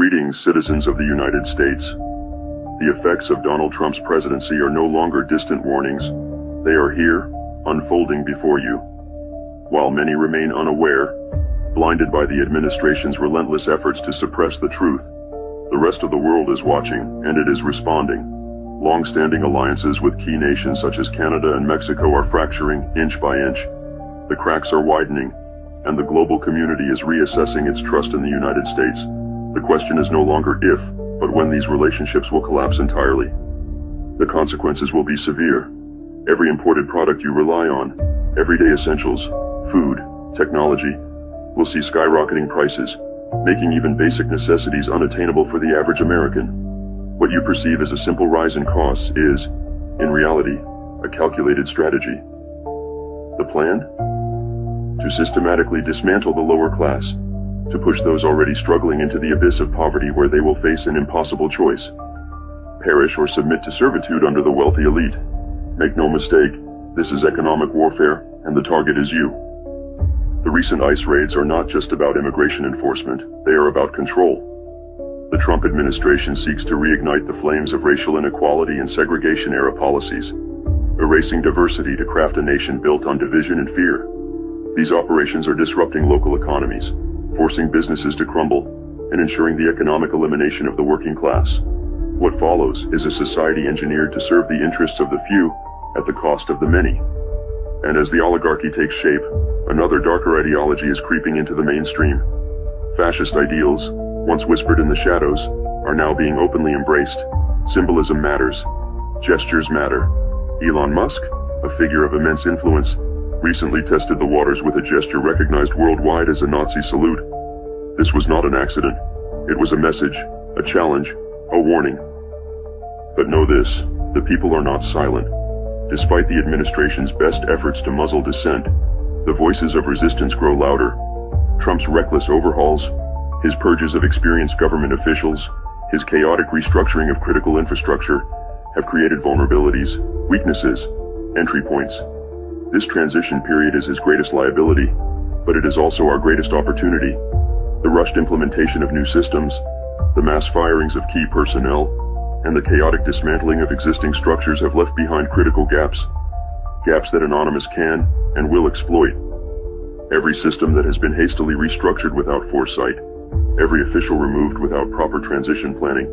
Greetings, citizens of the United States. The effects of Donald Trump's presidency are no longer distant warnings. They are here, unfolding before you. While many remain unaware, blinded by the administration's relentless efforts to suppress the truth, the rest of the world is watching, and it is responding. Long-standing alliances with key nations such as Canada and Mexico are fracturing inch by inch. The cracks are widening, and the global community is reassessing its trust in the United States. The question is no longer if, but when these relationships will collapse entirely. The consequences will be severe. Every imported product you rely on, everyday essentials, food, technology, will see skyrocketing prices, making even basic necessities unattainable for the average American. What you perceive as a simple rise in costs is, in reality, a calculated strategy. The plan? To systematically dismantle the lower class, to push those already struggling into the abyss of poverty where they will face an impossible choice. Perish or submit to servitude under the wealthy elite. Make no mistake, this is economic warfare, and the target is you. The recent ICE raids are not just about immigration enforcement, they are about control. The Trump administration seeks to reignite the flames of racial inequality and segregation-era policies, erasing diversity to craft a nation built on division and fear. These operations are disrupting local economies, forcing businesses to crumble, and ensuring the economic elimination of the working class. What follows is a society engineered to serve the interests of the few at the cost of the many. And as the oligarchy takes shape, another darker ideology is creeping into the mainstream. Fascist ideals, once whispered in the shadows, are now being openly embraced. Symbolism matters. Gestures matter. Elon Musk, a figure of immense influence, recently tested the waters with a gesture recognized worldwide as a Nazi salute. This was not an accident. It was a message, a challenge, a warning. But know this, the people are not silent. Despite the administration's best efforts to muzzle dissent, the voices of resistance grow louder. Trump's reckless overhauls, his purges of experienced government officials, his chaotic restructuring of critical infrastructure have created vulnerabilities, weaknesses, entry points. This transition period is his greatest liability, but it is also our greatest opportunity. The rushed implementation of new systems, the mass firings of key personnel, and the chaotic dismantling of existing structures have left behind critical gaps that Anonymous can and will exploit. Every system that has been hastily restructured without foresight, every official removed without proper transition planning,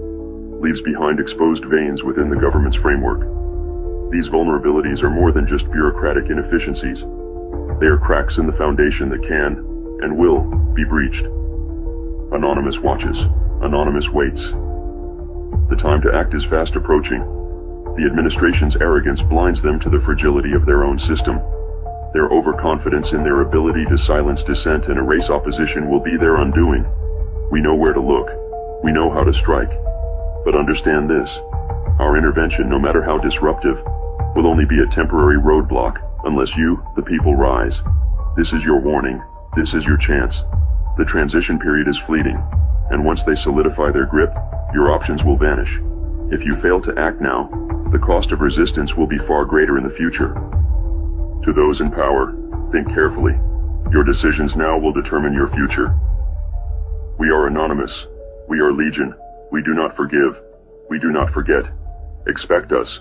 leaves behind exposed veins within the government's framework. These vulnerabilities are more than just bureaucratic inefficiencies. They are cracks in the foundation that can, and will, be breached. Anonymous watches. Anonymous waits. The time to act is fast approaching. The administration's arrogance blinds them to the fragility of their own system. Their overconfidence in their ability to silence dissent and erase opposition will be their undoing. We know where to look. We know how to strike. But understand this. Our intervention, no matter how disruptive, will only be a temporary roadblock unless you, the people, rise. This is your warning. This is your chance. The transition period is fleeting, and once they solidify their grip, your options will vanish. If you fail to act now, the cost of resistance will be far greater in the future. To those in power, think carefully. Your decisions now will determine your future. We are Anonymous. We are Legion. We do not forgive. We do not forget. Expect us.